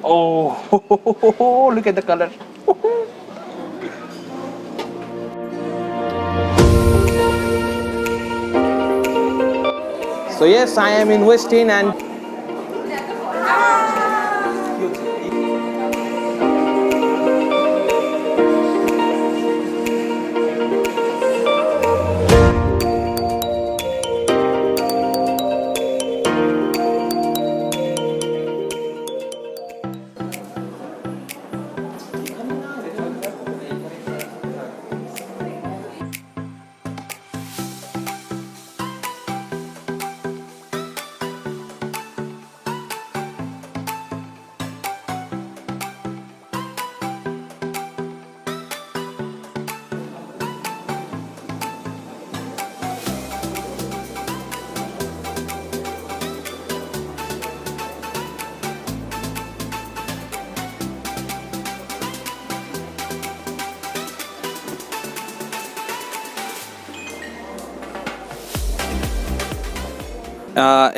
Oh, look at the color. So yes, I am in Westin and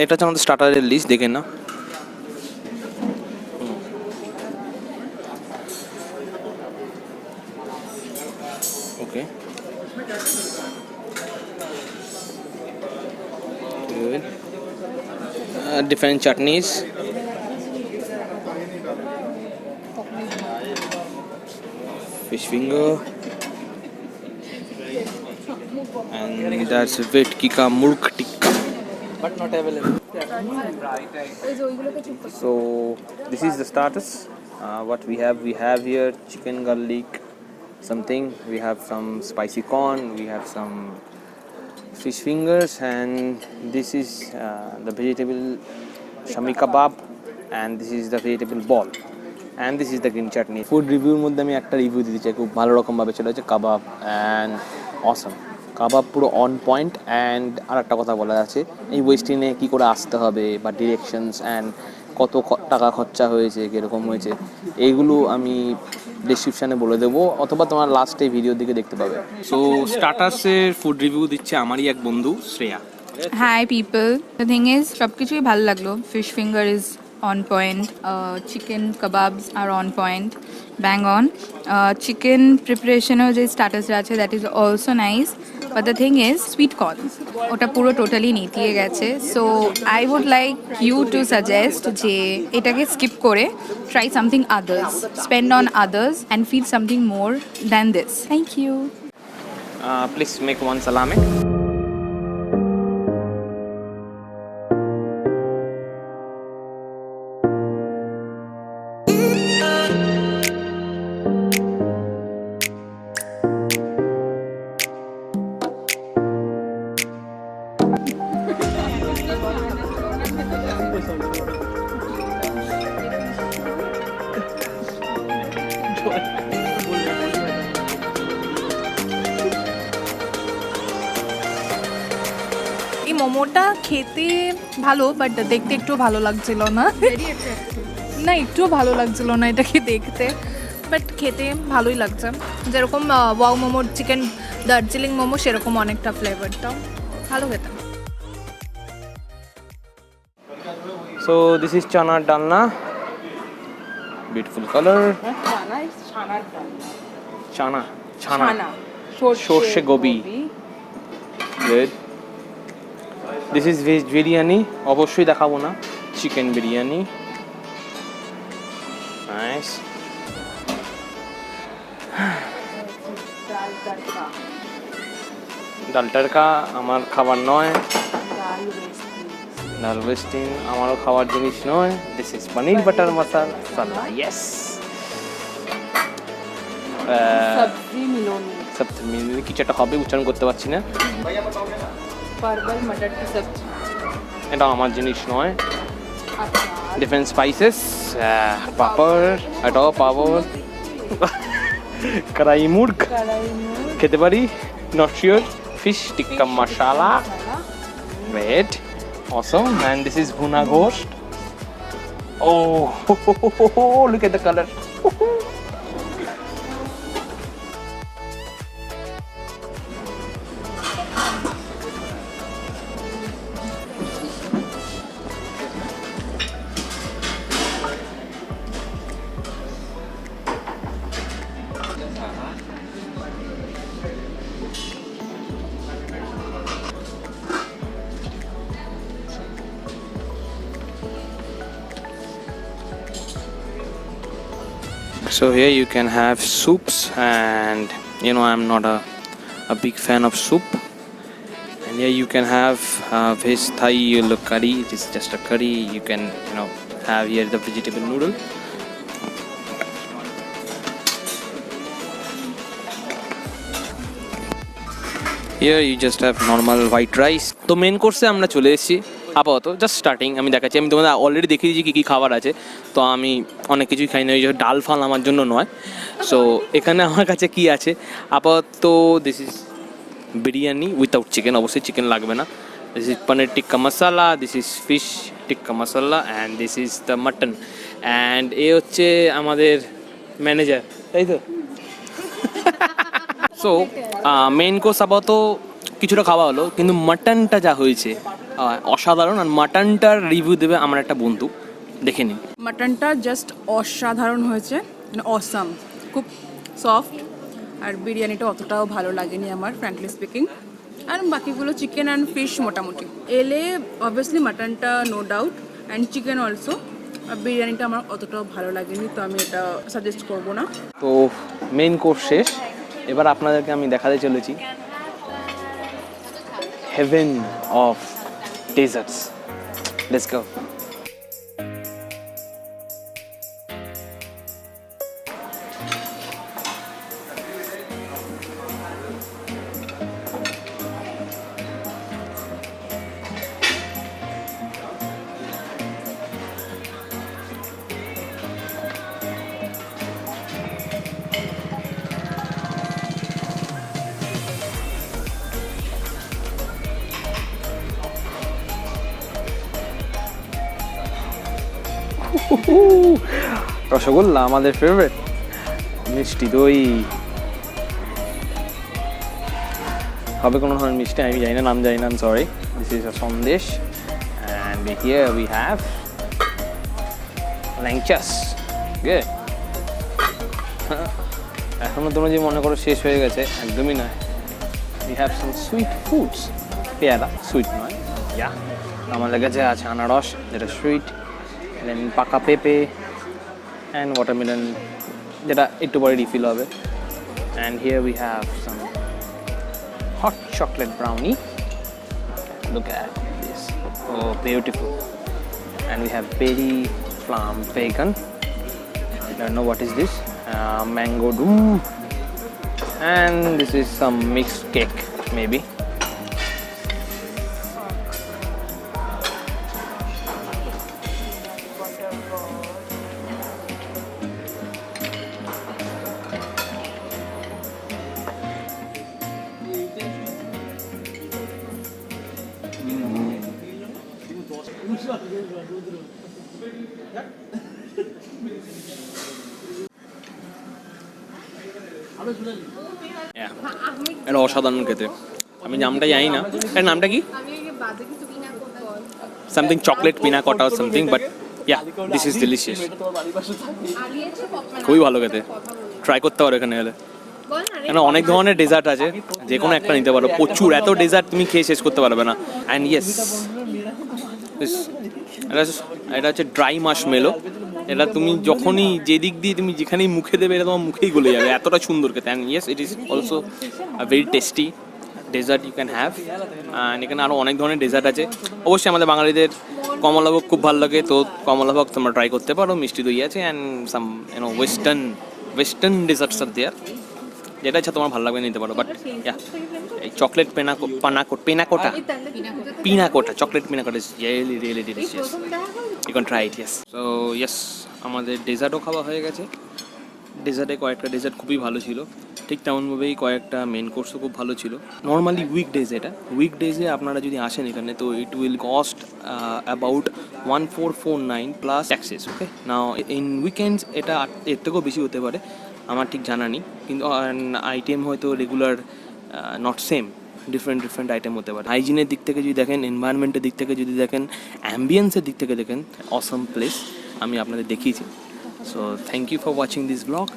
এটা হচ্ছে আমাদের স্টার্টারের list, দেখেন না। ওকে, good. Different chutneys, fish finger, and that's vetki ka murk tikka, but not available. So this is the starters. What we have here chicken garlic something, we have some spicy corn, we have some fish fingers, and this is the vegetable shami kebab, and this is the vegetable ball, and this is the green chutney. Food review এর মধ্যে আমি একটা review দিতে চাই, খুব ভালো রকম ভাবে চলে হচ্ছে কাবাব, and awesome কাবাব, পুরো অন পয়েন্ট। অ্যান্ড আর একটা কথা বলা আছে, এই ওয়েস্টিনে কী করে আসতে হবে বা ডিরেকশনস অ্যান্ড কত টাকা খরচা হয়েছে, কীরকম হয়েছে, এইগুলো আমি ডিসক্রিপশানে বলে দেবো, অথবা তোমার লাস্টে ভিডিওর দিকে দেখতে পাবে। সো স্টার্টার্সের ফুড রিভিউ দিচ্ছে আমারই এক বন্ধু Shreya. Hi people, the thing is সব কিছুই ভালো লাগলো। Fish finger is on point, chicken kebabs are on point, bang on. Chicken preparation or যে starters আছে that is also nice, but the thing is sweet corn ওটা পুরো totally নেতিয়ে গেছে। So I would like you to suggest যে এটাকে skip করে try something others, spend on others and feel something more than this. Thank you. Please make one salami. এই মোমোটা খেতে ভালো, বাট দেখতে একটু ভালো লাগছিল না। না, একটু ভালো লাগছিল না এটাকে দেখতে, বাট খেতে ভালোই লাগছে। যেরকম ওয়াও মোমোর চিকেন দার্জিলিং মোমো সেরকম অনেকটা ফ্লেভারটা ভালো খেতে। So this is chana dalna, beautiful color. Chana সর্ষে Gobi, good. This is veg biryani, অবশ্যই দেখাবো না, চিকেন বিরিয়ানি, nice. ডাল তড়কা আমার খাবার নয়, ডাল ওয়েস্টিন আমারও খাবার জিনিস নয়। This is paneer butter masala, yes. সবজি মিলনি কিছু একটা হবে, উচ্চারণ করতে পারছি না। এটা আমার জিনিস নয়। ডিফারেন্ট স্পাইসেস, পাপড়, এটাও পাপড়, কড়াই মুরগ খেতে পারি, not sure. Fish tikka masala, wait, awesome. And this is bhuna ghost. Oh, look at the color. So here you can have soups, and you know I'm not a big fan of soup. And here you can have his Thai curry. It is just a curry. You can have here the vegetable noodle. Here you just have normal white rice. তো main কোর্সে আমরা চলে এসেছি আপাতত, just starting আমি দেখাচ্ছি। আমি তোমাদের অলরেডি দেখিয়ে দিয়েছি কী কী খাবার আছে, তো আমি অনেক কিছুই খাই না, ওই যে ডাল ফাল আমার জন্য নয়। সো এখানে আমার কাছে কি আছে আপাতত, this is biryani without chicken, অবশ্যই চিকেন লাগবে না। This is paneer tikka masala, this is fish tikka masala, and this is the mutton. And এ হচ্ছে আমাদের ম্যানেজার, তাই তো? সো মেন কোর্স আপাতত কিছুটা খাওয়া হলো, কিন্তু মাটনটা যা হয়েছে অসাধারণ। আর মাটনটার রিভিউ দেবে আমার একটা বন্ধু, দেখে নিন। মাটনটা জাস্ট অসাধারণ হয়েছে, মানে অসাম, খুব সফট। আর বিরিয়ানিটা অতটাও ভালো লাগেনি আমার, ফ্র্যাঙ্কলি স্পিকিং। আর বাকিগুলো চিকেন অ্যান্ড ফিশ মোটামুটি। এলে অবভিয়াসলি মাটনটা no doubt, and chicken also. আর বিরিয়ানিটা আমার অতটাও ভালো লাগেনি, তো আমি এটা সাজেস্ট করবো না। তো মেন কোর্স শেষ, এবার আপনাদেরকে আমি দেখাতে চলেছি haven of deserts. Let's go. Rasgulla আমাদের ফেভারিট, মিষ্টি দই হবে কোনো ধরনের মিষ্টি, আমি জানি না, নাম জানি না, sorry. This is a sandesh, and here we have langchas. Good. এখনও তোমরা যে মনে করো শেষ হয়ে গেছে, একদমই নয়। We have some sweet foods, পেয়ারা সুইট নয়, ইয়া। আমাদের কাছে আছে আনারস, যেটা সুইট, দেন পাকা পেঁপে, অ্যান্ড ওয়াটারমেলন, যেটা একটু পরে রিফিল হবে। And here we have some hot chocolate brownie. Look at this. Oh, beautiful. And we have berry flam bacon. I don't know what is this. Mango doom. And this is some mixed cake, maybe. এটা অসাধারণ খেতে, আমি নামটা জানি না, এর নামটা কি, সামথিং চকলেট পিনা কটা or something, but yeah this is delicious, খুবই ভালো খেতে, ট্রাই করতে পারো এখানে এলে। কেন অনেক ধরনের ডেজার্ট আছে, যে কোনো একটা নিতে পারো, প্রচুর, এত ডেজার্ট তুমি খেয়ে শেষ করতে পারবে না। অ্যান্ড ইয়েস, এটা হচ্ছে ড্রাই মাশমেলো। এটা তুমি যখনই যেদিক দিয়ে তুমি যেখানেই মুখে দেবে, এটা তোমার মুখেই গলে যাবে, এতটা সুন্দর খেতে। And yes, it is also very tasty dessert you can have. And এখানে আরও অনেক ধরনের ডেজার্ট আছে। অবশ্যই আমাদের বাঙালিদের কমলাভোগ খুব ভালো লাগে, তো কমলাভোগ তোমরা ট্রাই করতে পারো, মিষ্টি দই আছে, অ্যান্ড সাম ওয়েস্টার্ন ডেজার্টস আর দেয়ার, যেটা ইচ্ছা তোমার ভালো লাগবে নিতে পারো। বাট ইয়া, এই chocolate panna cotta chocolate panna cotta is really delicious, you can try it. Yes, so yes, আমাদের ডেজার্টও খাওয়া হয়ে গেছে। ডেজার্টে কয়েকটা ডেজার্ট খুবই ভালো ছিল, ঠিক তেমনভাবেই কয়েকটা মেন কোর্সও খুব ভালো ছিল। নর্মালি উইকডেজে আপনারা যদি আসেন এখানে, তো it will cost about 1449 plus taxes. Okay, now in weekends এটা এর থেকেও বেশি হতে পারে, আমার ঠিক জানা নেই, কিন্তু আইটেম হয়তো regular not same, different item হতে পারে। হাইজিনের দিক থেকে যদি দেখেন, এনভায়রনমেন্টের দিক থেকে যদি দেখেন, অ্যাম্বিয়েন্সের দিক থেকে দেখেন, অসাম প্লেস আমি আপনাদের দেখিয়েছি। So thank you for watching this blog.